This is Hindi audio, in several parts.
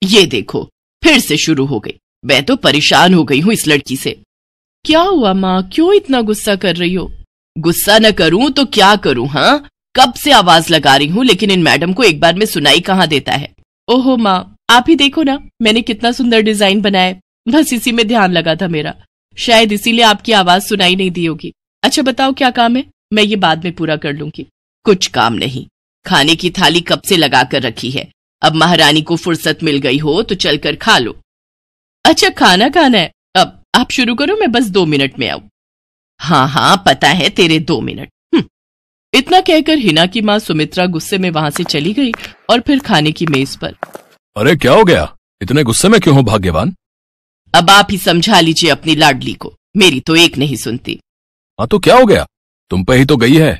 ये देखो फिर से शुरू हो गई। मैं तो परेशान हो गई हूँ इस लड़की से। क्या हुआ माँ, क्यों इतना गुस्सा कर रही हो? गुस्सा न करूं तो क्या करूं? हाँ, कब से आवाज लगा रही हूँ लेकिन इन मैडम को एक बार में सुनाई कहाँ देता है। ओहो माँ, आप ही देखो ना, मैंने कितना सुंदर डिजाइन बनाया है, बस इसी में ध्यान लगा था मेरा, शायद इसीलिए आपकी आवाज सुनाई नहीं दी होगी। अच्छा बताओ क्या काम है, मैं ये बाद में पूरा कर लूंगी। कुछ काम नहीं, खाने की थाली कब से लगा कर रखी है, अब महारानी को फुर्सत मिल गई हो तो चलकर खा लो। अच्छा खाना खाना है, अब आप शुरू करो, मैं बस 2 मिनट में आऊं। हाँ हाँ पता है तेरे 2 मिनट। इतना कहकर हिना की माँ सुमित्रा गुस्से में वहां से चली गई और फिर खाने की मेज पर। अरे क्या हो गया, इतने गुस्से में क्यों हो भाग्यवान? अब आप ही समझा लीजिए अपनी लाडली को, मेरी तो एक नहीं सुनती। हाँ तो क्या हो गया, तुम पे ही तो गई है।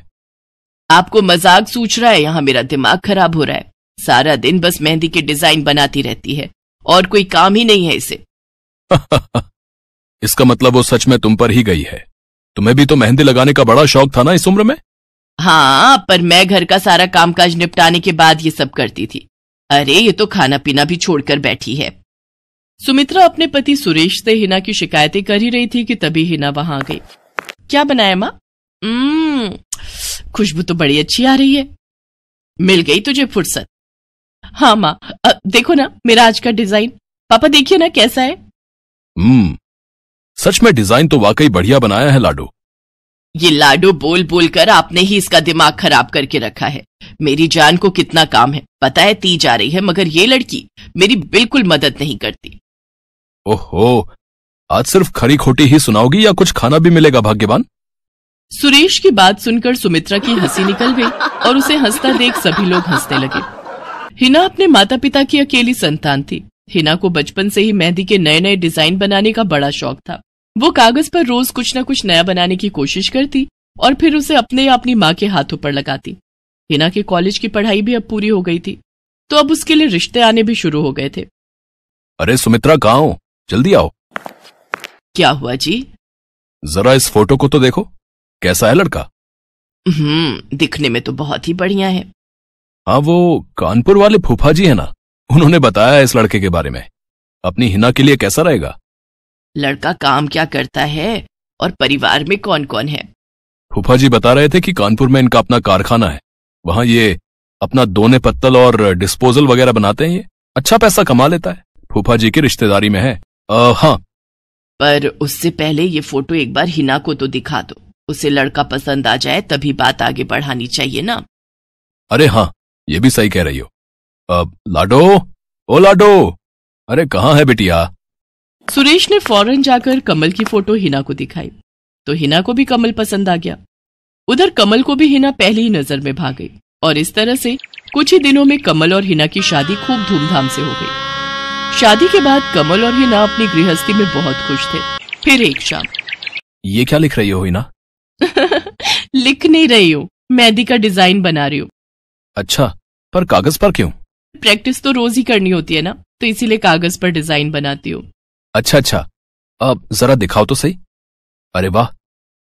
आपको मजाक सूझ रहा है? यहाँ मेरा दिमाग खराब हो रहा है, सारा दिन बस मेहंदी के डिजाइन बनाती रहती है और कोई काम ही नहीं है इसे। इसका मतलब वो सच में तुम पर ही गई है। तुम्हें भी तो मेहंदी लगाने का बड़ा शौक था ना इस उम्र में। हाँ, पर मैं घर का सारा कामकाज निपटाने के बाद ये सब करती थी। अरे ये तो खाना पीना भी छोड़कर बैठी है। सुमित्रा अपने पति सुरेश से हिना की शिकायतें कर ही रही थी कि तभी हिना वहां आ गई। क्या बनाया माँ? खुशबू तो बड़ी अच्छी आ रही है। मिल गई तुझे फुर्सत? हाँ माँ, देखो ना मेरा आज का डिजाइन, पापा देखिए ना कैसा है। सच में डिजाइन तो वाकई बढ़िया बनाया है लाडो। ये लाडो बोल बोल कर आपने ही इसका दिमाग खराब करके रखा है। मेरी जान को कितना काम है पता है, ती जा रही है, मगर ये लड़की मेरी बिल्कुल मदद नहीं करती। ओहो, आज सिर्फ खरी खोटी ही सुनाओगी या कुछ खाना भी मिलेगा भाग्यवान? सुरेश की बात सुनकर सुमित्रा की हंसी निकल गई और उसे हंसता देख सभी लोग हंसने लगे। हिना अपने माता पिता की अकेली संतान थी। हिना को बचपन से ही मेहंदी के नए नए डिजाइन बनाने का बड़ा शौक था। वो कागज पर रोज कुछ न कुछ नया बनाने की कोशिश करती और फिर उसे अपने या अपनी माँ के हाथों पर लगाती। हिना के कॉलेज की पढ़ाई भी अब पूरी हो गई थी, तो अब उसके लिए रिश्ते आने भी शुरू हो गए थे। अरे सुमित्रा कहाँ हो, जल्दी आओ। क्या हुआ जी? जरा इस फोटो को तो देखो, कैसा है लड़का? दिखने में तो बहुत ही बढ़िया है। हाँ, वो कानपुर वाले फूफा जी है ना, उन्होंने बताया इस लड़के के बारे में। अपनी हिना के लिए कैसा रहेगा? लड़का काम क्या करता है और परिवार में कौन कौन है? फूफा जी बता रहे थे कि कानपुर में इनका अपना कारखाना है, वहां ये अपना दोने पत्तल और डिस्पोजल वगैरह बनाते हैं। ये अच्छा पैसा कमा लेता है, फूफा जी की रिश्तेदारी में है। हाँ, पर उससे पहले ये फोटो एक बार हिना को तो दिखा दो, उसे लड़का पसंद आ जाए तभी बात आगे बढ़ानी चाहिए ना। अरे हाँ, ये भी सही कह रही हो। लाडो, ओ लाडो, अरे कहाँ है बिटिया? सुरेश ने फौरन जाकर कमल की फोटो हिना को दिखाई तो हिना को भी कमल पसंद आ गया। उधर कमल को भी हिना पहली ही नजर में भाग गई और इस तरह से कुछ ही दिनों में कमल और हिना की शादी खूब धूमधाम से हो गई। शादी के बाद कमल और हिना अपनी गृहस्थी में बहुत खुश थे। फिर एक शाम। ये क्या लिख रही हो हिना? लिख नहीं रही हूँ, मेहंदी का डिजाइन बना रही हूँ। अच्छा, पर कागज पर क्यों? प्रैक्टिस तो रोज ही करनी होती है ना, तो इसीलिए कागज पर डिजाइन बनाती हूँ। अच्छा, अब जरा दिखाओ तो सही। अरे वाह,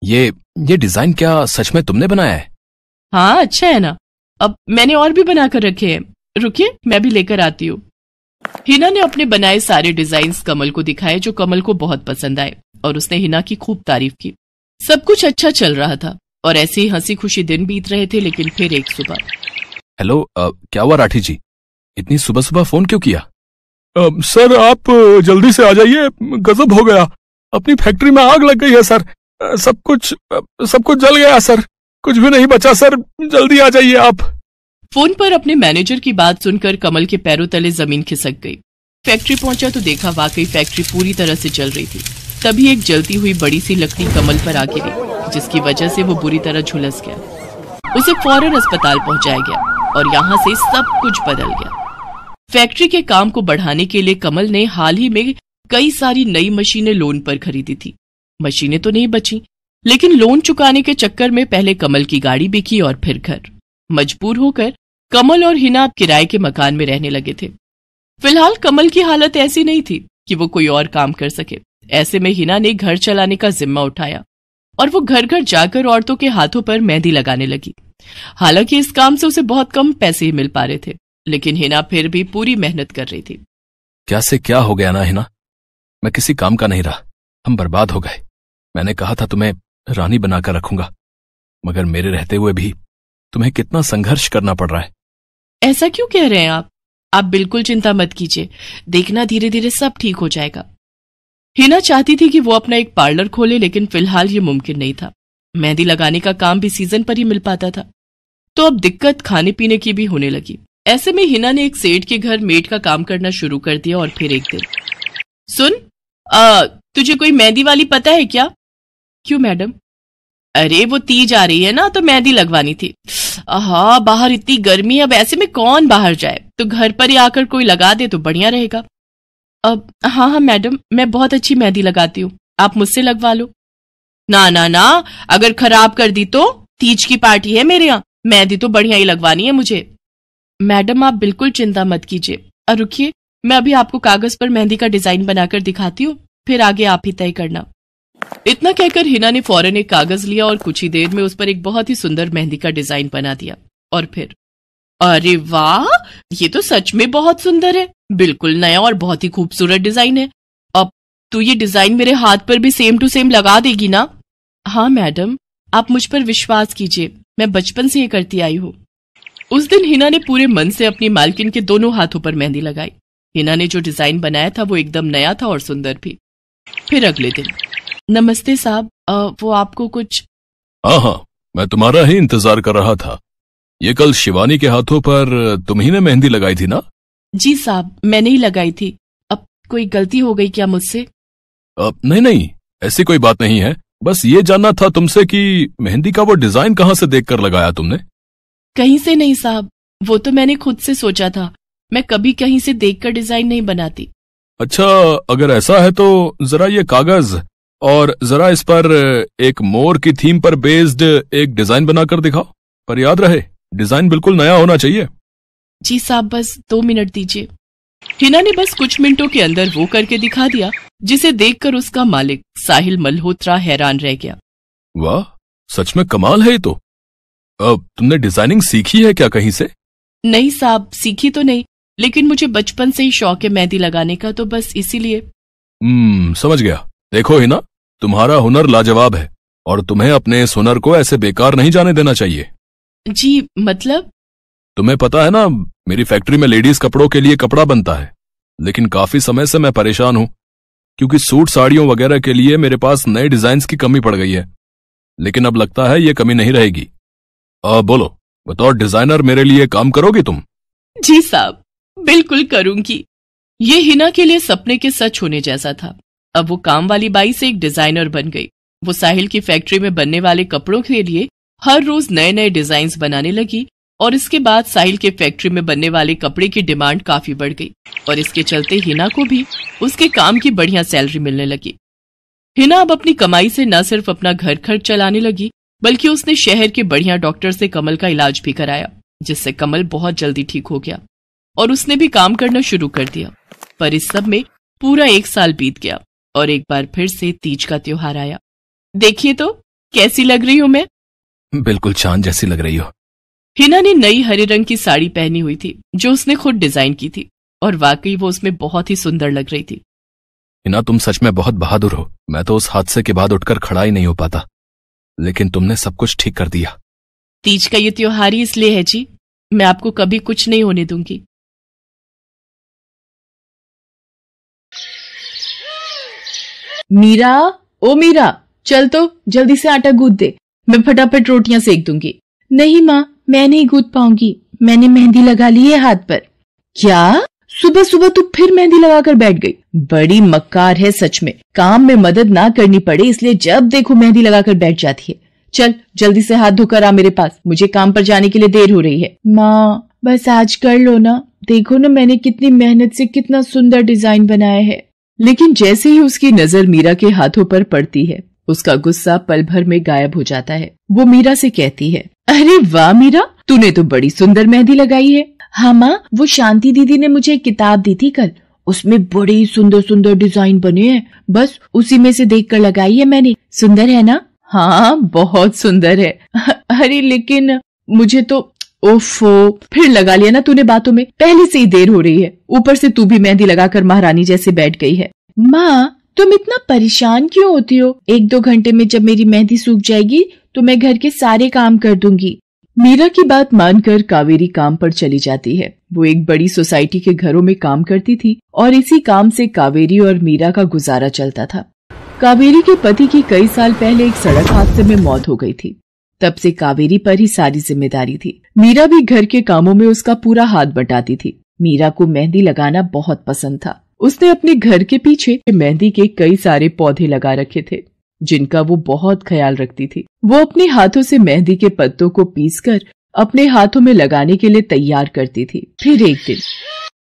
ये डिजाइन क्या सच में तुमने बनाया है? हाँ अच्छा है ना, अब मैंने और भी बनाकर रखे हैं, रुकिए मैं भी लेकर आती हूँ। हिना ने अपने बनाए सारे डिजाइन्स कमल को दिखाए जो कमल को बहुत पसंद आए और उसने हिना की खूब तारीफ की। सब कुछ अच्छा चल रहा था और ऐसे ही हंसी खुशी दिन बीत रहे थे। लेकिन फिर एक सुबह। हेलो, क्या हुआ राठी जी, इतनी सुबह सुबह फोन क्यों किया? सर आप जल्दी से आ जाइए, गजब हो गया, अपनी फैक्ट्री में आग लग गई है सर, सब कुछ जल गया सर, कुछ भी नहीं बचा सर, जल्दी आ जाइए आप। फोन पर अपने मैनेजर की बात सुनकर कमल के पैरों तले जमीन खिसक गई। फैक्ट्री पहुंचा तो देखा वाकई फैक्ट्री पूरी तरह से जल रही थी। तभी एक जलती हुई बड़ी सी लकड़ी कमल पर आ गिरी, जिसकी वजह से वो बुरी तरह झुलस गया। उसे फौरन अस्पताल पहुंचाया गया और यहाँ से सब कुछ बदल गया। फैक्ट्री के काम को बढ़ाने के लिए कमल ने हाल ही में कई सारी नई मशीनें लोन पर खरीदी थी। मशीनें तो नहीं बची, लेकिन लोन चुकाने के चक्कर में पहले कमल की गाड़ी बिकी और फिर घर। मजबूर होकर कमल और हिना किराए के मकान में रहने लगे थे। फिलहाल कमल की हालत ऐसी नहीं थी कि वो कोई और काम कर सके। ऐसे में हिना ने घर चलाने का जिम्मा उठाया और वो घर घर जाकर औरतों के हाथों पर मेहंदी लगाने लगी। हालांकि इस काम से उसे बहुत कम पैसे ही मिल पा रहे थे, लेकिन हिना फिर भी पूरी मेहनत कर रही थी। क्या से क्या हो गया ना हिना, मैं किसी काम का नहीं रहा, हम बर्बाद हो गए। मैंने कहा था तुम्हें रानी बनाकर रखूंगा, मगर मेरे रहते हुए भी तुम्हें कितना संघर्ष करना पड़ रहा है। ऐसा क्यों कह रहे हैं आप बिल्कुल चिंता मत कीजिए, देखना धीरे धीरे सब ठीक हो जाएगा। हिना चाहती थी कि वो अपना एक पार्लर खोले, लेकिन फिलहाल ये मुमकिन नहीं था। मेहंदी लगाने का काम भी सीजन पर ही मिल पाता था, तो अब दिक्कत खाने पीने की भी होने लगी। ऐसे में हिना ने एक सेठ के घर मेड का काम करना शुरू कर दिया। और फिर एक दिन, सुन, तुझे कोई मेहंदी वाली पता है क्या? क्यों मैडम? अरे वो तीज आ रही है ना, तो मेहंदी लगवानी थी। हाँ, बाहर इतनी गर्मी है, अब ऐसे में कौन बाहर जाए, तो घर पर ही आकर कोई लगा दे तो बढ़िया रहेगा। अब हाँ मैडम, मैं बहुत अच्छी मेहंदी लगाती हूँ, आप मुझसे लगवा लो। ना ना ना, अगर खराब कर दी तो? तीज की पार्टी है मेरे यहाँ, मेहंदी तो बढ़िया ही लगवानी है मुझे। मैडम आप बिल्कुल चिंता मत कीजिए, और रुकिए, मैं अभी आपको कागज पर मेहंदी का डिजाइन बनाकर दिखाती हूँ, फिर आगे आप ही तय करना। इतना कहकर हिना ने फौरन एक कागज लिया और कुछ ही देर में उस पर एक बहुत ही सुंदर मेहंदी का डिजाइन बना दिया। और फिर, अरे वाह, ये तो सच में बहुत सुंदर है, बिल्कुल नया और बहुत ही खूबसूरत डिजाइन है। अब तू ये डिजाइन मेरे हाथ पर भी सेम टू सेम लगा देगी ना? हाँ मैडम, आप मुझ पर विश्वास कीजिए, मैं बचपन से ये करती आई हूँ। उस दिन हिना ने पूरे मन से अपनी मालकिन के दोनों हाथों पर मेहंदी लगाई। हिना ने जो डिजाइन बनाया था वो एकदम नया था और सुंदर भी। फिर अगले दिन, नमस्ते साहब, वो आपको कुछ? हाँ, मैं तुम्हारा ही इंतजार कर रहा था। ये कल शिवानी के हाथों पर तुम ही ने मेहंदी लगाई थी ना? जी साहब, मैंने ही लगाई थी। अब कोई गलती हो गई क्या मुझसे? नहीं, ऐसी कोई बात नहीं है, बस ये जानना था तुमसे कि मेहंदी का वो डिजाइन कहाँ से देखकर लगाया तुमने? कहीं से नहीं साहब, वो तो मैंने खुद से सोचा था, मैं कभी कहीं से देखकर डिजाइन नहीं बनाती। अच्छा, अगर ऐसा है तो जरा ये कागज और जरा इस पर एक मोर की थीम पर बेस्ड एक डिजाइन बनाकर दिखाओ, पर याद रहे डिजाइन बिल्कुल नया होना चाहिए। जी साहब, बस 2 मिनट दीजिए। हिना ने बस कुछ मिनटों के अंदर वो करके दिखा दिया, जिसे देखकर उसका मालिक साहिल मल्होत्रा हैरान रह गया। वाह, सच में कमाल है ये तो। अब तुमने डिजाइनिंग सीखी है क्या कहीं से? नहीं साहब, सीखी तो नहीं, लेकिन मुझे बचपन से ही शौक है मेहंदी लगाने का, तो बस इसीलिए। समझ गया। देखो हिना, तुम्हारा हुनर लाजवाब है और तुम्हें अपने इस हुनर को ऐसे बेकार नहीं जाने देना चाहिए। जी मतलब? तुम्हें पता है ना, मेरी फैक्ट्री में लेडीज कपड़ों के लिए कपड़ा बनता है, लेकिन काफी समय से मैं परेशान हूं, क्योंकि सूट साड़ियों वगैरह के लिए मेरे पास नए डिजाइन्स की कमी पड़ गई है। लेकिन अब लगता है ये कमी नहीं रहेगी। बोलो, बतौर डिजाइनर मेरे लिए काम करोगी तुम? जी साहब, बिल्कुल करूंगी। ये हिना के लिए सपने के सच होने जैसा था। अब वो काम वाली बाई से एक डिजाइनर बन गई। वो साहिल की फैक्ट्री में बनने वाले कपड़ों के लिए हर रोज नए नए डिजाइन्स बनाने लगी, और इसके बाद साहिल के फैक्ट्री में बनने वाले कपड़े की डिमांड काफी बढ़ गई, और इसके चलते हिना को भी उसके काम की बढ़िया सैलरी मिलने लगी। हिना अब अपनी कमाई से न सिर्फ अपना घर खर्च चलाने लगी, बल्कि उसने शहर के बढ़िया डॉक्टर से कमल का इलाज भी कराया, जिससे कमल बहुत जल्दी ठीक हो गया और उसने भी काम करना शुरू कर दिया। पर इस सब में पूरा 1 साल बीत गया और एक बार फिर से तीज का त्योहार आया। देखिए तो कैसी लग रही हूं मैं? बिल्कुल चांद जैसी लग रही हो। हिना ने नई हरे रंग की साड़ी पहनी हुई थी, जो उसने खुद डिजाइन की थी, और वाकई वो उसमें बहुत ही सुंदर लग रही थी। हिना, तुम सच में बहुत बहादुर हो। मैं तो उस हादसे के बाद उठकर खड़ा ही नहीं हो पाता, लेकिन तुमने सब कुछ ठीक कर दिया। तीज का ये त्योहार ही इसलिए है जी, मैं आपको कभी कुछ नहीं होने दूंगी। मीरा, ओ मीरा, चल तो जल्दी से आटा गूंथ दे, मैं फटाफट रोटियां सेक दूंगी। नहीं माँ, मैं नहीं गूंथ पाऊंगी, मैंने मेहंदी लगा ली है हाथ पर। क्या? सुबह सुबह तू फिर मेहंदी लगाकर बैठ गई? बड़ी मक्कार है सच में, काम में मदद ना करनी पड़े इसलिए जब देखो मेहंदी लगाकर बैठ जाती है। चल जल्दी से हाथ धोकर आ मेरे पास, मुझे काम पर जाने के लिए देर हो रही है। माँ बस आज कर लो ना, देखो ना मैंने कितनी मेहनत से कितना सुंदर डिजाइन बनाया है। लेकिन जैसे ही उसकी नजर मीरा के हाथों पर पड़ती है, उसका गुस्सा पल भर में गायब हो जाता है। वो मीरा से कहती है, अरे वाह मीरा, तूने तो बड़ी सुंदर मेहंदी लगाई है। हाँ माँ, वो शांति दीदी ने मुझे एक किताब दी थी कल, उसमें बड़े सुंदर सुंदर डिजाइन बने हैं, बस उसी में से देखकर लगाई है मैंने। सुंदर है ना? हाँ बहुत सुंदर है। अरे लेकिन मुझे तो ओफो, फिर लगा लिया ना तूने बातों में। पहले से ही देर हो रही है, ऊपर से तू भी मेहंदी लगाकर महारानी जैसे बैठ गई है। माँ, तुम इतना परेशान क्यों होती हो? 1-2 घंटे में जब मेरी मेहंदी सूख जाएगी तो मैं घर के सारे काम कर दूंगी। मीरा की बात मानकर कावेरी काम पर चली जाती है। वो एक बड़ी सोसाइटी के घरों में काम करती थी और इसी काम से कावेरी और मीरा का गुजारा चलता था। कावेरी के पति की कई साल पहले एक सड़क हादसे में मौत हो गई थी। तब से कावेरी पर ही सारी जिम्मेदारी थी। मीरा भी घर के कामों में उसका पूरा हाथ बटाती थी। मीरा को मेहंदी लगाना बहुत पसंद था। उसने अपने घर के पीछे मेहंदी के कई सारे पौधे लगा रखे थे, जिनका वो बहुत ख्याल रखती थी। वो अपने हाथों से मेहंदी के पत्तों को पीसकर अपने हाथों में लगाने के लिए तैयार करती थी। फिर एक दिन,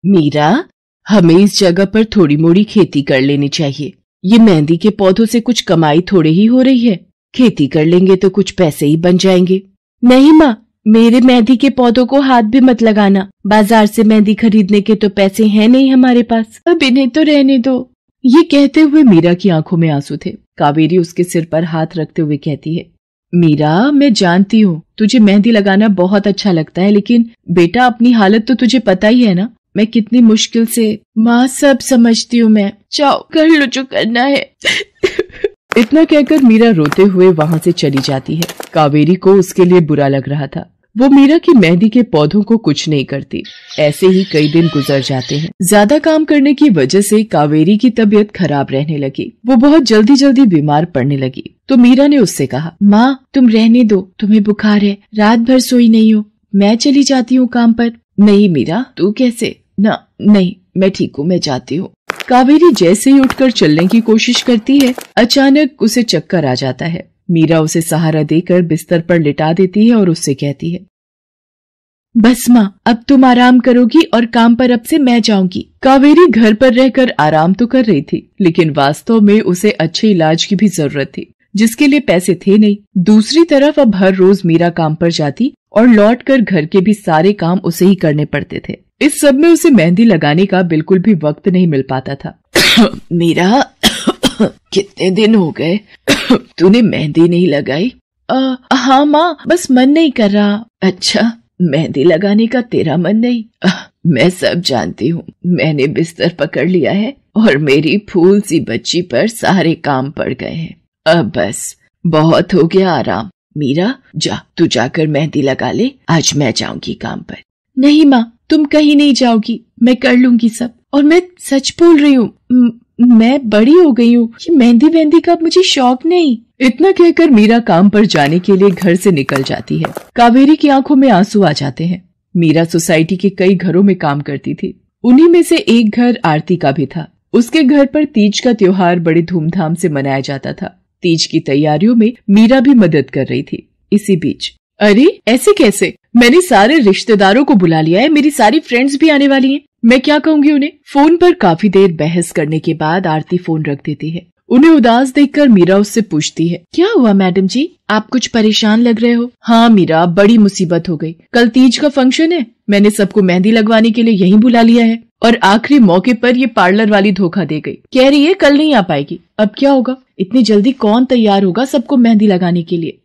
मीरा, हमें इस जगह पर थोड़ी मोड़ी खेती कर लेनी चाहिए। ये मेहंदी के पौधों से कुछ कमाई थोड़ी ही हो रही है, खेती कर लेंगे तो कुछ पैसे ही बन जाएंगे। नहीं माँ, मेरे मेहंदी के पौधों को हाथ भी मत लगाना। बाजार से मेहंदी खरीदने के तो पैसे हैं नहीं हमारे पास, अब इन्हें तो रहने दो। ये कहते हुए मीरा की आंखों में आंसू थे। कावेरी उसके सिर पर हाथ रखते हुए कहती है, मीरा, मैं जानती हूँ तुझे मेहंदी लगाना बहुत अच्छा लगता है, लेकिन बेटा अपनी हालत तो तुझे पता ही है ना, मैं कितनी मुश्किल से। माँ, सब समझती हूँ मैं, जाओ कर लो जो करना है। इतना कहकर मीरा रोते हुए वहाँ से चली जाती है। कावेरी को उसके लिए बुरा लग रहा था। वो मीरा की मेहंदी के पौधों को कुछ नहीं करती। ऐसे ही कई दिन गुजर जाते हैं। ज्यादा काम करने की वजह से कावेरी की तबीयत खराब रहने लगी। वो बहुत जल्दी जल्दी बीमार पड़ने लगी। तो मीरा ने उससे कहा, माँ, तुम रहने दो, तुम्हें बुखार है, रात भर सोई नहीं हो, मैं चली जाती हूँ काम पर। नहीं मीरा, तू कैसे? ना, नहीं, मैं ठीक हूँ, मैं जाती हूँ। कावेरी जैसे ही उठकर चलने की कोशिश करती है, अचानक उसे चक्कर आ जाता है। मीरा उसे सहारा देकर बिस्तर पर लिटा देती है और उससे कहती है, बस माँ, अब तुम आराम करोगी और काम पर अब से मैं जाऊंगी। कावेरी घर पर रहकर आराम तो कर रही थी, लेकिन वास्तव में उसे अच्छे इलाज की भी जरूरत थी, जिसके लिए पैसे थे नहीं। दूसरी तरफ अब हर रोज मीरा काम पर जाती और लौटकर घर के भी सारे काम उसे ही करने पड़ते थे। इस सब में उसे मेहंदी लगाने का बिल्कुल भी वक्त नहीं मिल पाता था। मीरा, कितने दिन हो गए तूने मेहंदी नहीं लगाई? हाँ माँ, बस मन नहीं कर रहा। अच्छा, मेहंदी लगाने का तेरा मन नहीं? मैं सब जानती हूँ। मैंने बिस्तर पकड़ लिया है और मेरी फूल सी बच्ची पर सारे काम पड़ गए हैं। अब बस बहुत हो गया आराम। मीरा, जा, तू जाकर मेहंदी लगा ले, आज मैं जाऊंगी काम पर। नहीं माँ, तुम कहीं नहीं जाओगी, मैं कर लूंगी सब। और मैं सच बोल रही हूँ, मैं बड़ी हो गई हूँ, ये मेहंदी का मुझे शौक नहीं। इतना कहकर मीरा काम पर जाने के लिए घर से निकल जाती है। कावेरी की आंखों में आंसू आ जाते हैं। मीरा सोसाइटी के कई घरों में काम करती थी। उन्हीं में से एक घर आरती का भी था। उसके घर पर तीज का त्योहार बड़े धूमधाम से मनाया जाता था। तीज की तैयारियों में मीरा भी मदद कर रही थी। इसी बीच, अरे ऐसे कैसे? मैंने सारे रिश्तेदारों को बुला लिया है, मेरी सारी फ्रेंड्स भी आने वाली हैं। मैं क्या कहूँगी उन्हें? फोन पर काफी देर बहस करने के बाद आरती फोन रख देती है। उन्हें उदास देखकर मीरा उससे पूछती है, क्या हुआ मैडम जी, आप कुछ परेशान लग रहे हो? हाँ मीरा, बड़ी मुसीबत हो गई। कल तीज का फंक्शन है, मैंने सबको मेहंदी लगवाने के लिए यहीं बुला लिया है और आखिरी मौके पर ये पार्लर वाली धोखा दे गई। कह रही है कल नहीं आ पाएगी। अब क्या होगा? इतनी जल्दी कौन तैयार होगा सबको मेहंदी लगाने के लिए?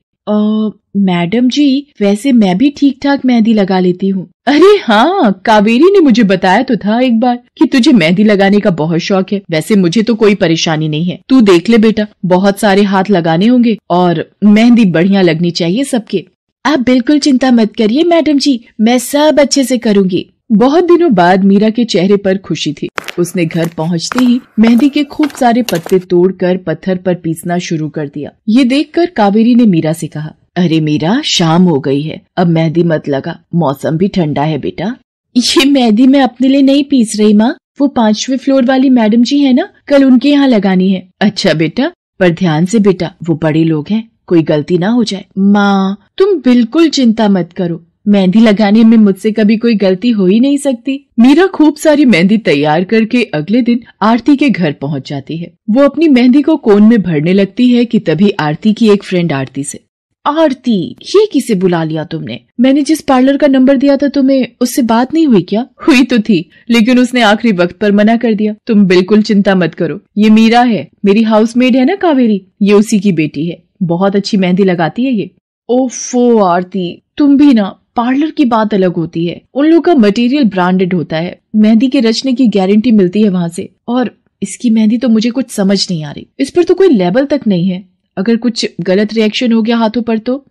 मैडम जी, वैसे मैं भी ठीक ठाक मेहंदी लगा लेती हूँ। अरे हाँ, कावेरी ने मुझे बताया तो था एक बार कि तुझे मेहंदी लगाने का बहुत शौक है। वैसे मुझे तो कोई परेशानी नहीं है, तू देख ले बेटा, बहुत सारे हाथ लगाने होंगे और मेहंदी बढ़िया लगनी चाहिए सबके। आप बिल्कुल चिंता मत करिए मैडम जी, मैं सब अच्छे से करूँगी। बहुत दिनों बाद मीरा के चेहरे पर खुशी थी। उसने घर पहुंचते ही मेहंदी के खूब सारे पत्ते तोड़कर पत्थर पर पीसना शुरू कर दिया। ये देखकर कावेरी ने मीरा से कहा, अरे मीरा, शाम हो गई है, अब मेहंदी मत लगा, मौसम भी ठंडा है बेटा। ये मेहंदी मैं अपने लिए नहीं पीस रही माँ, वो 5वें फ्लोर वाली मैडम जी है ना, कल उनके यहाँ लगानी है। अच्छा बेटा, पर ध्यान से बेटा, वो बड़े लोग हैं, कोई गलती ना हो जाए। माँ, तुम बिल्कुल चिंता मत करो, मेहंदी लगाने में मुझसे कभी कोई गलती हो ही नहीं सकती। मीरा खूब सारी मेहंदी तैयार करके अगले दिन आरती के घर पहुंच जाती है। वो अपनी मेहंदी को कोन में भरने लगती है कि तभी आरती की एक फ्रेंड आरती से, आरती, ये किसे बुला लिया तुमने? मैंने जिस पार्लर का नंबर दिया था तुम्हें, उससे बात नहीं हुई क्या? हुई तो थी, लेकिन उसने आखिरी वक्त पर मना कर दिया। तुम बिल्कुल चिंता मत करो, ये मीरा है, मेरी हाउसमेड है ना कावेरी, ये उसी की बेटी है, बहुत अच्छी मेहंदी लगाती है ये। ओफो आरती, तुम भी ना, पार्लर की बात अलग होती है, उन लोगों का मटेरियल ब्रांडेड होता है, मेहंदी के रचने की गारंटी मिलती है वहां से। और इसकी मेहंदी तो मुझे कुछ समझ नहीं आ रही, इस पर तो कोई लेबल तक नहीं है। अगर कुछ गलत रिएक्शन हो गया हाथों पर तो।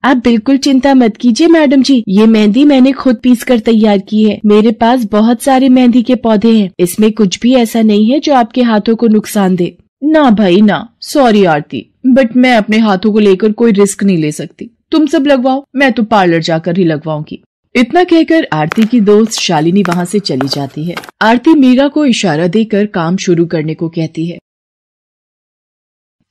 आप बिल्कुल चिंता मत कीजिए मैडम जी, ये मेहंदी मैंने खुद पीस कर तैयार की है। मेरे पास बहुत सारे मेहंदी के पौधे हैं, इसमें कुछ भी ऐसा नहीं है जो आपके हाथों को नुकसान दे। ना भाई ना, सॉरी आरती, बट मैं अपने हाथों को लेकर कोई रिस्क नहीं ले सकती। तुम सब लगवाओ, मैं तो पार्लर जाकर ही लगवाऊंगी। इतना कहकर आरती की दोस्त शालिनी वहां से चली जाती है। आरती मीरा को इशारा देकर काम शुरू करने को कहती है।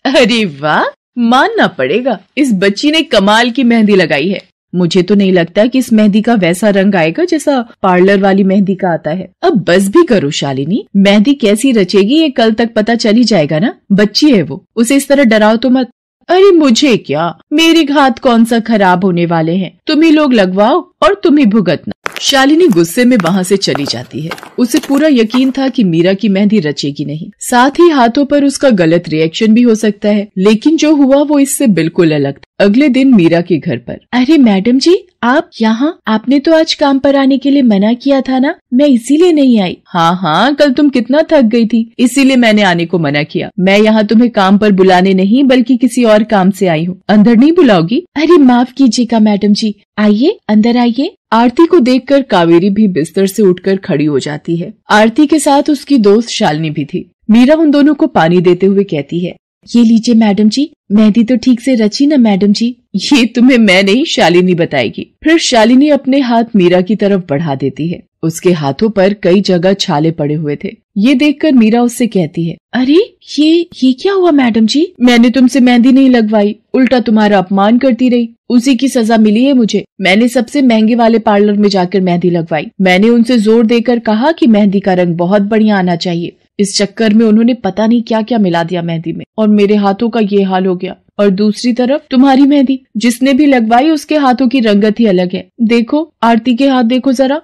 अरे वाह, मानना पड़ेगा, इस बच्ची ने कमाल की मेहंदी लगाई है। मुझे तो नहीं लगता कि इस मेहंदी का वैसा रंग आएगा जैसा पार्लर वाली मेहंदी का आता है। अब बस भी करो शालिनी, मेहंदी कैसी रचेगी ये कल तक पता चल ही जाएगा ना। बच्ची है वो, उसे इस तरह डराओ तो मत। अरे मुझे क्या, मेरे हाथ कौन सा खराब होने वाले हैं, तुम ही लोग लगवाओ और तुम ही भुगतना। शालिनी गुस्से में वहां से चली जाती है। उसे पूरा यकीन था कि मीरा की मेहंदी रचेगी नहीं, साथ ही हाथों पर उसका गलत रिएक्शन भी हो सकता है, लेकिन जो हुआ वो इससे बिल्कुल अलग था। अगले दिन मीरा के घर पर। अरे मैडम जी, आप यहाँ? आपने तो आज काम पर आने के लिए मना किया था ना, मैं इसीलिए नहीं आई। हाँ, कल तुम कितना थक गई थी, इसीलिए मैंने आने को मना किया। मैं यहाँ तुम्हें काम पर बुलाने नहीं बल्कि किसी और काम से आई हूँ। अंदर नहीं बुलाओगी? अरे माफ कीजिएगा मैडम जी, आइए अंदर आइए। आरती को देखकर कावेरी भी बिस्तर से उठकर खड़ी हो जाती है। आरती के साथ उसकी दोस्त शालिनी भी थी। मीरा उन दोनों को पानी देते हुए कहती है, ये लीजिए मैडम जी, मेहंदी तो ठीक से रची ना मैडम जी? ये तुम्हें मैं नहीं, शालिनी बताएगी। फिर शालिनी अपने हाथ मीरा की तरफ बढ़ा देती है। उसके हाथों पर कई जगह छाले पड़े हुए थे। ये देखकर मीरा उससे कहती है, अरे ये क्या हुआ मैडम जी? मैंने तुमसे मेहंदी नहीं लगवाई, उल्टा तुम्हारा अपमान करती रही, उसी की सजा मिली है मुझे। मैंने सबसे महंगे वाले पार्लर में जाकर मेहंदी लगवाई। मैंने उनसे जोर देकर कहा कि मेहंदी का रंग बहुत बढ़िया आना चाहिए। इस चक्कर में उन्होंने पता नहीं क्या क्या मिला दिया मेहंदी में, और मेरे हाथों का ये हाल हो गया। और दूसरी तरफ तुम्हारी मेहंदी, जिसने भी लगवाई उसके हाथों की रंगत ही अलग है। देखो आरती के हाथ देखो जरा।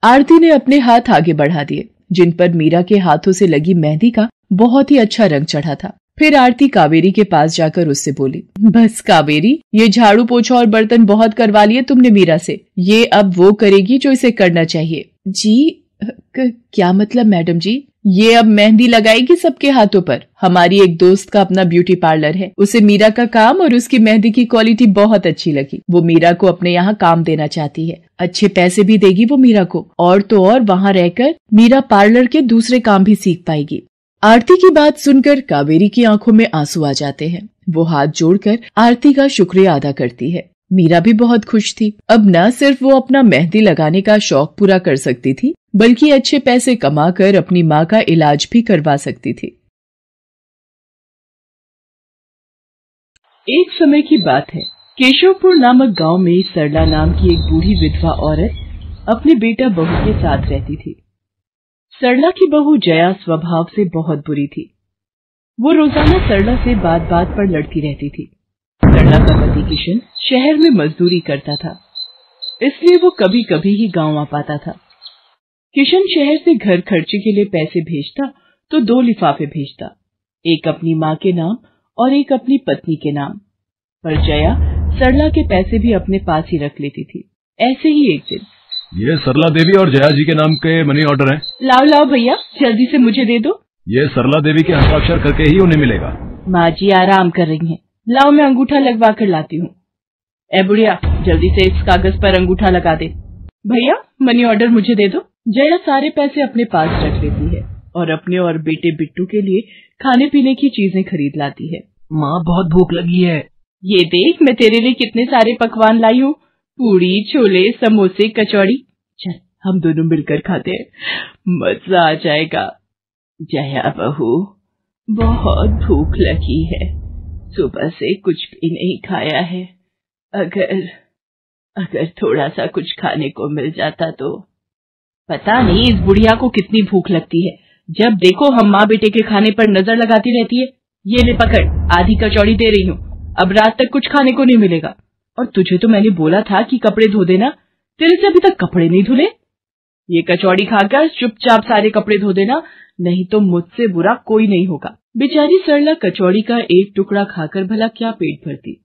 आरती ने अपने हाथ आगे बढ़ा दिए, जिन पर मीरा के हाथों से लगी मेहंदी का बहुत ही अच्छा रंग चढ़ा था। फिर आरती कावेरी के पास जाकर उससे बोली, बस कावेरी, ये झाड़ू पोछा और बर्तन बहुत करवा लिए तुमने मीरा से, ये अब वो करेगी जो इसे करना चाहिए। जी क्या मतलब मैडम जी? ये अब मेहंदी लगाएगी सबके हाथों पर। हमारी एक दोस्त का अपना ब्यूटी पार्लर है, उसे मीरा का काम और उसकी मेहंदी की क्वालिटी बहुत अच्छी लगी। वो मीरा को अपने यहाँ काम देना चाहती है, अच्छे पैसे भी देगी वो मीरा को, और तो और वहाँ रहकर मीरा पार्लर के दूसरे काम भी सीख पाएगी। आरती की बात सुनकर कावेरी की आंखों में आंसू आ जाते हैं। वो हाथ जोड़कर आरती का शुक्रिया अदा करती है। मीरा भी बहुत खुश थी। अब न सिर्फ वो अपना मेहंदी लगाने का शौक पूरा कर सकती थी, बल्कि अच्छे पैसे कमाकर अपनी माँ का इलाज भी करवा सकती थी। एक समय की बात है, केशवपुर नामक गांव में सरला नाम की एक बूढ़ी विधवा औरत अपने बेटा बहू के साथ रहती थी। सरला की बहू जया स्वभाव से बहुत बुरी थी। वो रोजाना सरला से बात बात पर लड़ती रहती थी। सरला का पति किशन शहर में मजदूरी करता था, इसलिए वो कभी कभी ही गांव आ पाता था। किशन शहर से घर खर्चे के लिए पैसे भेजता तो 2 लिफाफे भेजता, एक अपनी माँ के नाम और एक अपनी पत्नी के नाम। पर जया सरला के पैसे भी अपने पास ही रख लेती थी। ऐसे ही एक दिन, ये सरला देवी और जया जी के नाम के मनी ऑर्डर हैं। लाओ भैया, जल्दी से मुझे दे दो। ये सरला देवी के हस्ताक्षर करके ही उन्हें मिलेगा। माँ जी आराम कर रही हैं, लाओ मैं अंगूठा लगवा कर लाती हूँ। ए बुढ़िया, जल्दी से इस कागज पर अंगूठा लगा दे। भैया मनी ऑर्डर मुझे दे दो। जया सारे पैसे अपने पास रख लेती है और अपने और बेटे बिट्टू के लिए खाने पीने की चीजें खरीद लाती है। माँ बहुत भूख लगी है। ये देख मैं तेरे लिए कितने सारे पकवान लाई हूँ, पूड़ी, छोले, समोसे, कचौड़ी। चल हम दोनों मिलकर खाते हैं, मजा आ जाएगा। जया बहू, बहुत भूख लगी है, सुबह से कुछ भी नहीं खाया है। अगर थोड़ा सा कुछ खाने को मिल जाता तो। पता नहीं इस बुढ़िया को कितनी भूख लगती है, जब देखो हम माँ बेटे के खाने पर नजर लगाती रहती है। ये ले पकड़, आधी कचौड़ी दे रही हूँ, अब रात तक कुछ खाने को नहीं मिलेगा। और तुझे तो मैंने बोला था कि कपड़े धो देना, तेरे से अभी तक कपड़े नहीं धुले। ये कचौड़ी खाकर चुपचाप सारे कपड़े धो देना, नहीं तो मुझसे बुरा कोई नहीं होगा। बेचारी सरला कचौड़ी का एक टुकड़ा खाकर भला क्या पेट भरती।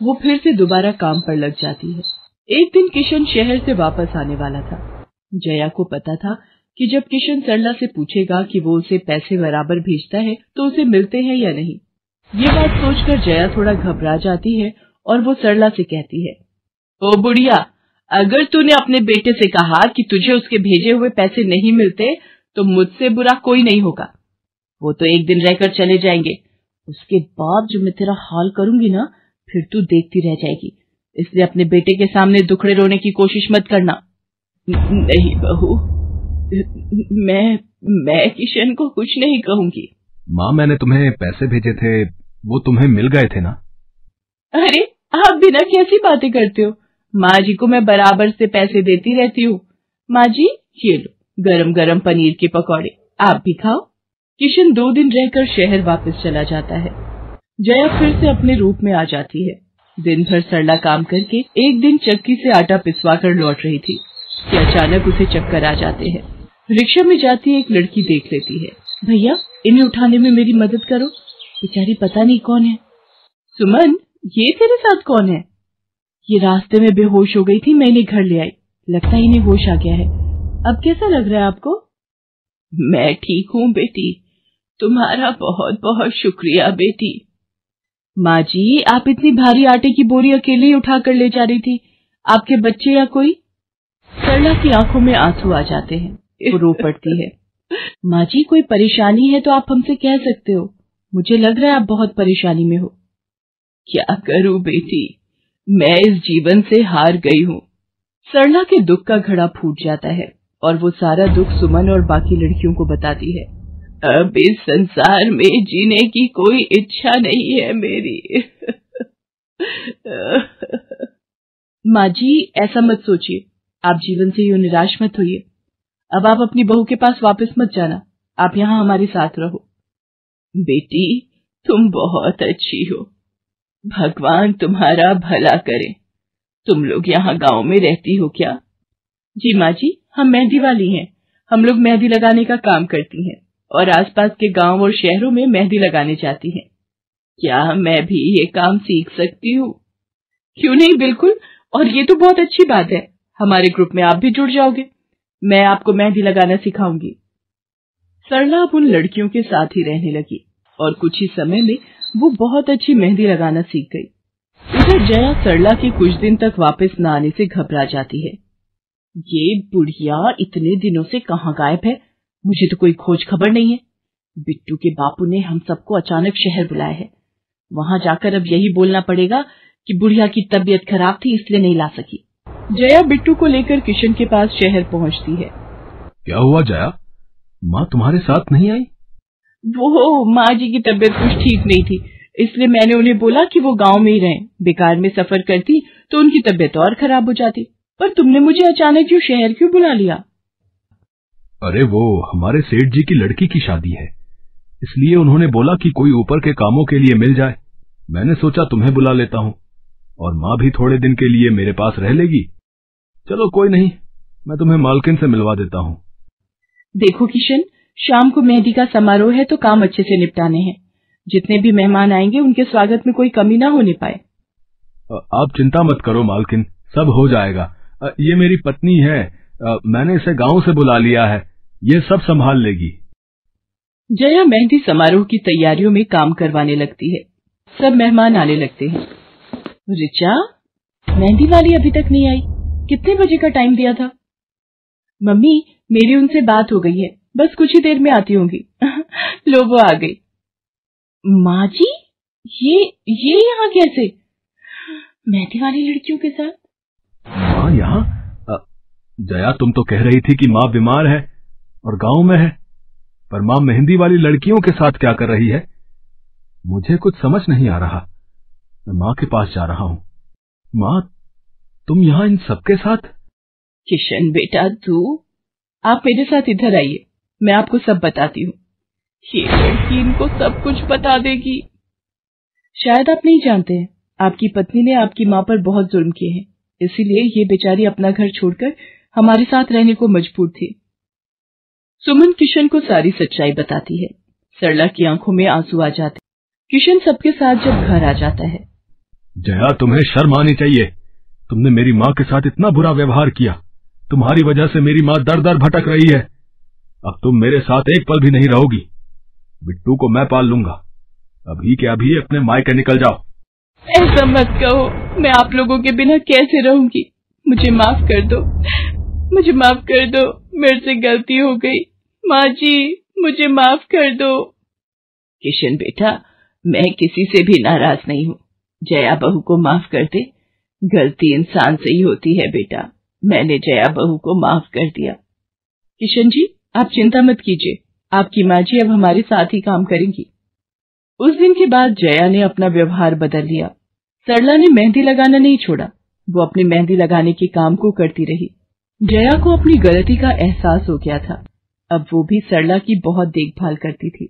वो फिर से दोबारा काम पर लग जाती है। एक दिन किशन शहर से वापस आने वाला था। जया को पता था कि जब किशन सरला से पूछेगा कि वो उसे पैसे बराबर भेजता है तो उसे मिलते हैं या नहीं। ये बात सोचकर जया थोड़ा घबरा जाती है और वो सरला से कहती है, ओ बुढ़िया, अगर तूने अपने बेटे से कहा कि तुझे उसके भेजे हुए पैसे नहीं मिलते तो मुझसे बुरा कोई नहीं होगा। वो तो एक दिन रहकर चले जाएंगे, उसके बाद जो मैं तेरा हाल करूंगी ना, फिर तू देखती रह जाएगी। इसलिए अपने बेटे के सामने दुखड़े रोने की कोशिश मत करना। नहीं बहू, मैं किशन को कुछ नहीं कहूंगी। माँ, मैंने तुम्हें पैसे भेजे थे, वो तुम्हें मिल गए थे ना? अरे आप बिना कैसी बातें करते हो? माँ जी को मैं बराबर से पैसे देती रहती हूँ। माँ जी, ये लो गरम गरम पनीर के पकौड़े, आप भी खाओ। किशन 2 दिन रहकर शहर वापस चला जाता है। जया फिर से अपने रूप में आ जाती है। दिन भर सरला काम करके एक दिन चक्की से आटा पिसवा कर लौट रही थी कि अचानक उसे चक्कर आ जाते हैं। रिक्शा में जाती एक लड़की देख लेती है। भैया, इन्हें उठाने में मेरी मदद करो, बेचारी पता नहीं कौन है। सुमन, ये तेरे साथ कौन है? ये रास्ते में बेहोश हो गई थी, मैं इन्हें घर ले आई, लगता है इन्हें होश आ गया है। अब कैसा लग रहा है आपको? मैं ठीक हूँ बेटी, तुम्हारा बहुत बहुत शुक्रिया बेटी। माँ जी, आप इतनी भारी आटे की बोरी अकेले ही उठा कर ले जा रही थी, आपके बच्चे या कोई? सरला की आंखों में आंसू आ जाते हैं, वो रो पड़ती है। माँ जी, कोई परेशानी है तो आप हमसे कह सकते हो, मुझे लग रहा है आप बहुत परेशानी में हो। क्या करूं बेटी, मैं इस जीवन से हार गई हूँ। सरला के दुख का घड़ा फूट जाता है और वो सारा दुख सुमन और बाकी लड़कियों को बताती है। अब इस संसार में जीने की कोई इच्छा नहीं है मेरी। माँ जी, ऐसा मत सोचिए, आप जीवन से यूं निराश मत होइए। अब आप अपनी बहू के पास वापस मत जाना, आप यहाँ हमारे साथ रहो। बेटी, तुम बहुत अच्छी हो, भगवान तुम्हारा भला करे। तुम लोग यहाँ गांव में रहती हो क्या? जी माँ जी, हम मेहंदी वाली हैं, हम लोग मेहंदी लगाने का काम करती हैं और आसपास के गांव और शहरों में मेहंदी लगाने जाती हैं। क्या मैं भी ये काम सीख सकती हूँ? क्यों नहीं, बिल्कुल, और ये तो बहुत अच्छी बात है, हमारे ग्रुप में आप भी जुड़ जाओगे, मैं आपको मेहंदी लगाना सिखाऊंगी। सरला अब उन लड़कियों के साथ ही रहने लगी और कुछ ही समय में वो बहुत अच्छी मेहंदी लगाना सीख गई। इधर जया सरला के कुछ दिन तक वापस न आने से घबरा जाती है। ये बुढ़िया इतने दिनों से कहाँ गायब है, मुझे तो कोई खोज खबर नहीं है। बिट्टू के बापू ने हम सबको अचानक शहर बुलाया है, वहां जाकर अब यही बोलना पड़ेगा कि बुढ़िया की तबीयत खराब थी इसलिए नहीं ला सकी। जया बिट्टू को लेकर किशन के पास शहर पहुंचती है। क्या हुआ जया, माँ तुम्हारे साथ नहीं आई? वो माँ जी की तबीयत कुछ ठीक नहीं थी, इसलिए मैंने उन्हें बोला कि वो गांव में ही रहें, बेकार में सफर करती तो उनकी तबीयत और खराब हो जाती। पर तुमने मुझे अचानक क्यों शहर क्यों बुला लिया? अरे वो हमारे सेठ जी की लड़की की शादी है, इसलिए उन्होंने बोला कि कोई ऊपर के कामों के लिए मिल जाए। मैंने सोचा तुम्हें बुला लेता हूँ, और माँ भी थोड़े दिन के लिए मेरे पास रह लेगी। चलो कोई नहीं, मैं तुम्हें मालकिन से मिलवा देता हूँ। देखो किशन, शाम को मेहंदी का समारोह है तो काम अच्छे से निपटाने हैं, जितने भी मेहमान आएंगे उनके स्वागत में कोई कमी ना होने पाए। आप चिंता मत करो मालकिन, सब हो जाएगा। ये मेरी पत्नी है, मैंने इसे गांव से बुला लिया है, ये सब संभाल लेगी। जया मेहंदी समारोह की तैयारियों में काम करवाने लगती है। सब मेहमान आने लगते हैं। रिचा, मेहंदी वाली अभी तक नहीं आई, कितने बजे का टाइम दिया था? मम्मी, मेरी उनसे बात हो गई है, बस कुछ ही देर में आती होंगी। लो वो आ गई। माँ जी, ये यहाँ कैसे? मेहंदी वाली लड़कियों के साथ? माँ यहाँ? जया, तुम तो कह रही थी कि माँ बीमार है और गांव में है, पर माँ मेहंदी वाली लड़कियों के साथ क्या कर रही है? मुझे कुछ समझ नहीं आ रहा। मैं माँ के पास जा रहा हूँ। माँ, तुम यहाँ इन सबके साथ? किशन बेटा, आप मेरे साथ इधर आइए, मैं आपको सब बताती हूँ। ये लड़की इनको सब कुछ बता देगी। शायद आप नहीं जानते हैं, आपकी पत्नी ने आपकी माँ पर बहुत जुल्म किए हैं, इसीलिए ये बेचारी अपना घर छोड़कर हमारे साथ रहने को मजबूर थी। सुमन किशन को सारी सच्चाई बताती है। सरला की आंखों में आंसू आ जाते। किशन सबके साथ जब घर आ जाता है। जया, तुम्हें शर्म आनी चाहिए, तुमने मेरी माँ के साथ इतना बुरा व्यवहार किया। तुम्हारी वजह से मेरी माँ दर दर भटक रही है। अब तुम मेरे साथ एक पल भी नहीं रहोगी। बिट्टू को मैं पाल लूंगा। अभी के अभी अपने मायके निकल जाओ। ऐसा मत कहो, मैं आप लोगों के बिना कैसे रहूंगी। मुझे माफ कर दो, मुझे माफ कर दो, मेरे से गलती हो गई। माँ जी मुझे माफ कर दो। किशन बेटा, मैं किसी से भी नाराज नहीं हूँ। जया बहू को माफ कर दे। गलती इंसान से ही होती है बेटा। मैंने जया बहू को माफ कर दिया। किशन जी आप चिंता मत कीजिए, आपकी माँ जी अब हमारे साथ ही काम करेंगी। उस दिन के बाद जया ने अपना व्यवहार बदल लिया। सरला ने मेहंदी लगाना नहीं छोड़ा, वो अपनी मेहंदी लगाने के काम को करती रही। जया को अपनी गलती का एहसास हो गया था। अब वो भी सरला की बहुत देखभाल करती थी।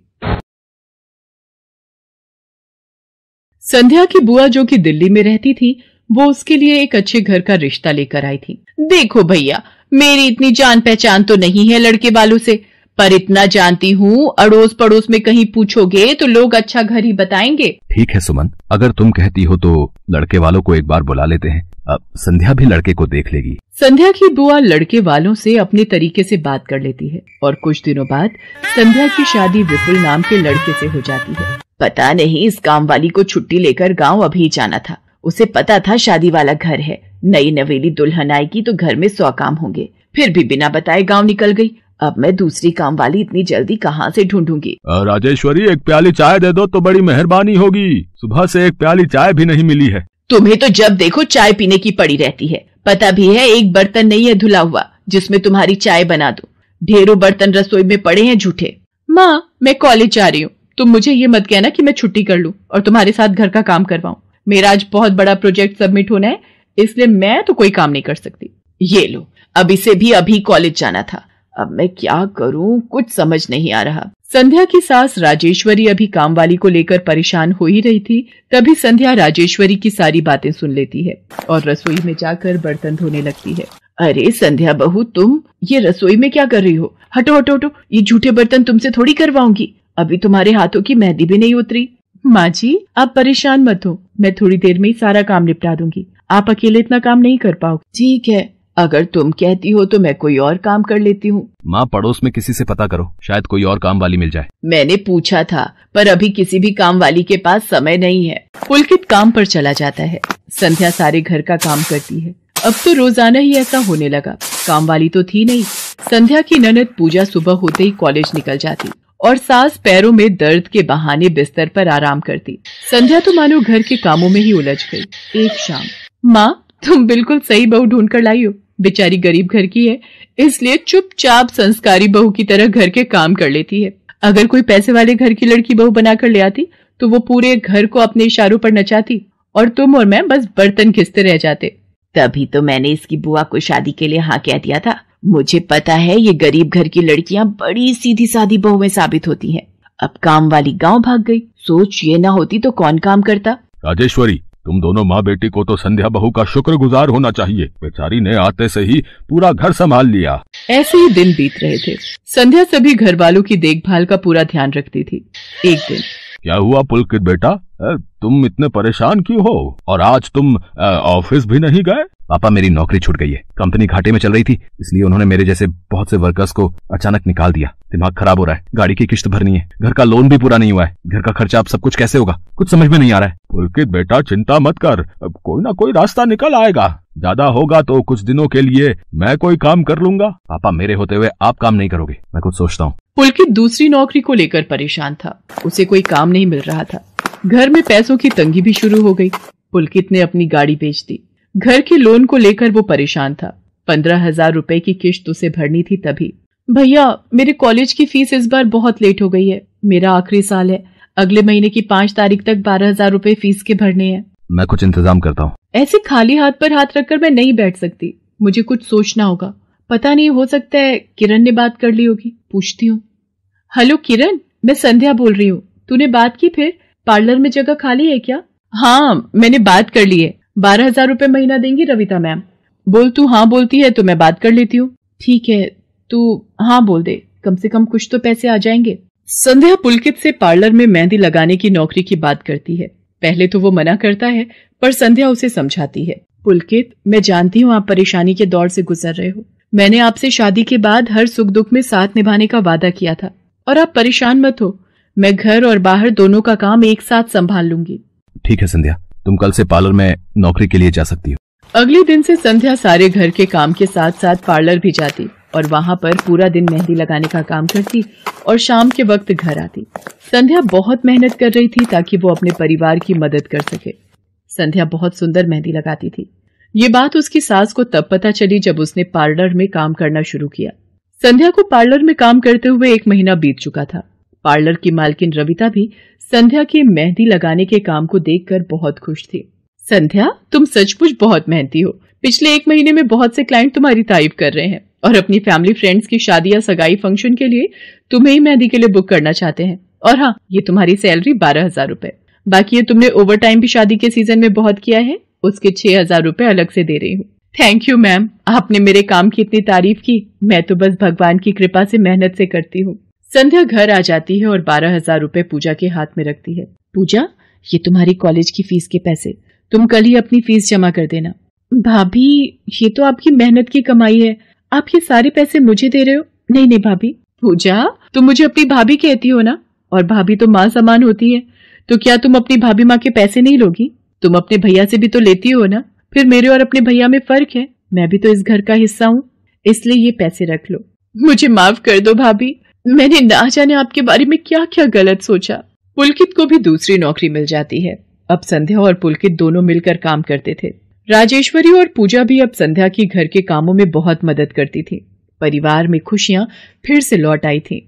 संध्या की बुआ जो कि दिल्ली में रहती थी, वो उसके लिए एक अच्छे घर का रिश्ता लेकर आई थी। देखो भैया, मेरी इतनी जान पहचान तो नहीं है लड़के वालों से, पर इतना जानती हूँ अड़ोस पड़ोस में कहीं पूछोगे तो लोग अच्छा घर ही बताएंगे। ठीक है सुमन, अगर तुम कहती हो तो लड़के वालों को एक बार बुला लेते हैं। अब संध्या भी लड़के को देख लेगी। संध्या की बुआ लड़के वालों से अपने तरीके से बात कर लेती है और कुछ दिनों बाद संध्या की शादी विपुल नाम के लड़के से हो जाती है। पता नहीं इस काम वाली को छुट्टी लेकर गांव अभी जाना था। उसे पता था शादी वाला घर है, नई नवेली दुल्हन आएगी तो घर में 100 काम होंगे, फिर भी बिना बताए गांव निकल गई। अब मैं दूसरी काम वाली इतनी जल्दी कहाँ से ढूंढूंगी। राजेश्वरी, एक प्याली चाय दे दो तो बड़ी मेहरबानी होगी। सुबह से एक प्याली चाय भी नहीं मिली है। तुम्हें तो जब देखो चाय पीने की पड़ी रहती है। पता भी है एक बर्तन नहीं है धुला हुआ जिसमें तुम्हारी चाय बना दूं। ढेरों बर्तन रसोई में पड़े हैं झूठे। माँ मैं कॉलेज जा रही हूँ, तुम मुझे ये मत कहना कि मैं छुट्टी कर लूं और तुम्हारे साथ घर का काम करवाऊं। मेरा आज बहुत बड़ा प्रोजेक्ट सबमिट होना है, इसलिए मैं तो कोई काम नहीं कर सकती। ये लो, अब इसे भी अभी कॉलेज जाना था। अब मैं क्या करूं, कुछ समझ नहीं आ रहा। संध्या की सास राजेश्वरी अभी काम वाली को लेकर परेशान हो ही रही थी, तभी संध्या राजेश्वरी की सारी बातें सुन लेती है और रसोई में जाकर बर्तन धोने लगती है। अरे संध्या बहू, तुम ये रसोई में क्या कर रही हो? हटो हटो हटो, ये झूठे बर्तन तुमसे थोड़ी करवाऊंगी। अभी तुम्हारे हाथों की मेहंदी भी नहीं उतरी। माँ जी आप परेशान मत हो, मैं थोड़ी देर में ही सारा काम निपटा दूंगी। आप अकेले इतना काम नहीं कर पाओगे। ठीक है, अगर तुम कहती हो तो मैं कोई और काम कर लेती हूँ। माँ पड़ोस में किसी से पता करो, शायद कोई और काम वाली मिल जाए। मैंने पूछा था, पर अभी किसी भी काम वाली के पास समय नहीं है। पुलकित काम पर चला जाता है। संध्या सारे घर का काम करती है। अब तो रोजाना ही ऐसा होने लगा। काम वाली तो थी नहीं। संध्या की ननद पूजा सुबह होते ही कॉलेज निकल जाती और सास पैरों में दर्द के बहाने बिस्तर पर आराम करती। संध्या तो मानो घर के कामों में ही उलझ गई। एक शाम, माँ तुम बिल्कुल सही बहू ढूंढ कर लाई हो। बेचारी गरीब घर की है, इसलिए चुपचाप संस्कारी बहू की तरह घर के काम कर लेती है। अगर कोई पैसे वाले घर की लड़की बहू बनाकर ले आती तो वो पूरे घर को अपने इशारों पर नचाती और तुम और मैं बस बर्तन घिसते रह जाते। तभी तो मैंने इसकी बुआ को शादी के लिए हाँ कह दिया था। मुझे पता है ये गरीब घर की लड़कियां बड़ी सीधी सादी बहुएं साबित होती हैं। अब काम वाली गांव भाग गई। सोच ये ना होती तो कौन काम करता। राजेश्वरी, तुम दोनों माँ बेटी को तो संध्या बहू का शुक्रगुजार होना चाहिए। बेचारी ने आते से ही पूरा घर संभाल लिया। ऐसे ही दिन बीत रहे थे। संध्या सभी घर वालों की देखभाल का पूरा ध्यान रखती थी। एक दिन, क्या हुआ पुलकित बेटा, तुम इतने परेशान क्यों हो? और आज तुम ऑफिस भी नहीं गए? पापा मेरी नौकरी छूट गई है। कंपनी घाटे में चल रही थी, इसलिए उन्होंने मेरे जैसे बहुत से वर्कर्स को अचानक निकाल दिया। दिमाग खराब हो रहा है, गाड़ी की किश्त भरनी है, घर का लोन भी पूरा नहीं हुआ है। घर का खर्चा अब सब कुछ कैसे होगा, कुछ समझ में नहीं आ रहा है। पुलकित बेटा चिंता मत कर, अब कोई ना कोई रास्ता निकल आएगा। ज्यादा होगा तो कुछ दिनों के लिए मैं कोई काम कर लूंगा। पापा मेरे होते हुए आप काम नहीं करोगे, मैं कुछ सोचता हूँ। पुलकित दूसरी नौकरी को लेकर परेशान था। उसे कोई काम नहीं मिल रहा था। घर में पैसों की तंगी भी शुरू हो गई। पुलकित ने अपनी गाड़ी बेच दी। घर के लोन को लेकर वो परेशान था। 15,000 रुपए की किश्त उसे भरनी थी। तभी, भैया मेरे कॉलेज की फीस इस बार बहुत लेट हो गई है। मेरा आखिरी साल है, अगले महीने की 5 तारीख तक 12,000 रुपए फीस के भरने हैं। मैं कुछ इंतजाम करता हूँ। ऐसे खाली हाथ पर हाथ रखकर मैं नहीं बैठ सकती, मुझे कुछ सोचना होगा। पता नहीं, हो सकता है किरण ने बात कर ली होगी, पूछती हूँ। हेलो किरण, मैं संध्या बोल रही हूँ। तूने बात की फिर? पार्लर में जगह खाली है क्या? हाँ मैंने बात कर ली है। 12,000 रुपए महीना देंगी रविता मैम। बोल, तू हाँ बोलती है तो मैं बात कर लेती हूँ। ठीक है, तू हाँ बोल दे, कम से कम कुछ तो पैसे आ जाएंगे। संध्या पुलकित से पार्लर में मेहंदी लगाने की नौकरी की बात करती है। पहले तो वो मना करता है, पर संध्या उसे समझाती है। पुलकित, मैं जानती हूँ आप परेशानी के दौर से गुजर रहे हो। मैंने आपसे शादी के बाद हर सुख दुख में साथ निभाने का वादा किया था और आप परेशान मत हो, मैं घर और बाहर दोनों का काम एक साथ संभाल लूंगी। ठीक है संध्या, तुम कल से पार्लर में नौकरी के लिए जा सकती हो। अगले दिन से संध्या सारे घर के काम के साथ साथ पार्लर भी जाती और वहां पर पूरा दिन मेहंदी लगाने का काम करती और शाम के वक्त घर आती। संध्या बहुत मेहनत कर रही थी ताकि वो अपने परिवार की मदद कर सके। संध्या बहुत सुंदर मेहंदी लगाती थी। ये बात उसकी सास को तब पता चली जब उसने पार्लर में काम करना शुरू किया। संध्या को पार्लर में काम करते हुए 1 महीना बीत चुका था। पार्लर की मालकिन रविता भी संध्या के मेहंदी लगाने के काम को देखकर बहुत खुश थी। संध्या, तुम सचमुच बहुत मेहनती हो। पिछले 1 महीने में बहुत से क्लाइंट तुम्हारी तारीफ कर रहे हैं और अपनी फैमिली फ्रेंड्स की शादी या सगाई फंक्शन के लिए तुम्हें ही मेहंदी के लिए बुक करना चाहते हैं। और हाँ, ये तुम्हारी सैलरी 12,000 रुपए। बाकी ये तुमने ओवर टाइम भी शादी के सीजन में बहुत किया है, उसके 6,000 रुपए अलग से दे रही हूँ। थैंक यू मैम, आपने मेरे काम की इतनी तारीफ की। मैं तो बस भगवान की कृपा से मेहनत से करती हूँ। संध्या घर आ जाती है और 12,000 रुपए पूजा के हाथ में रखती है। पूजा, ये तुम्हारी कॉलेज की फीस के पैसे, तुम कल ही अपनी फीस जमा कर देना। भाभी, ये तो आपकी मेहनत की कमाई है, आप ये सारे पैसे मुझे दे रहे हो? नहीं नहीं भाभी। पूजा, तुम मुझे अपनी भाभी कहती हो ना, और भाभी तो माँ समान होती है, तो क्या तुम अपनी भाभी माँ के पैसे नहीं लोगी? तुम अपने भैया से भी तो लेती हो ना। फिर मेरे और अपने भैया में फर्क है, मैं भी तो इस घर का हिस्सा हूँ, इसलिए ये पैसे रख लो। मुझे माफ कर दो भाभी, मैंने ना जाने आपके बारे में क्या क्या गलत सोचा। पुलकित को भी दूसरी नौकरी मिल जाती है। अब संध्या और पुलकित दोनों मिलकर काम करते थे। राजेश्वरी और पूजा भी अब संध्या की घर के कामों में बहुत मदद करती थी। परिवार में खुशियां फिर से लौट आई थी।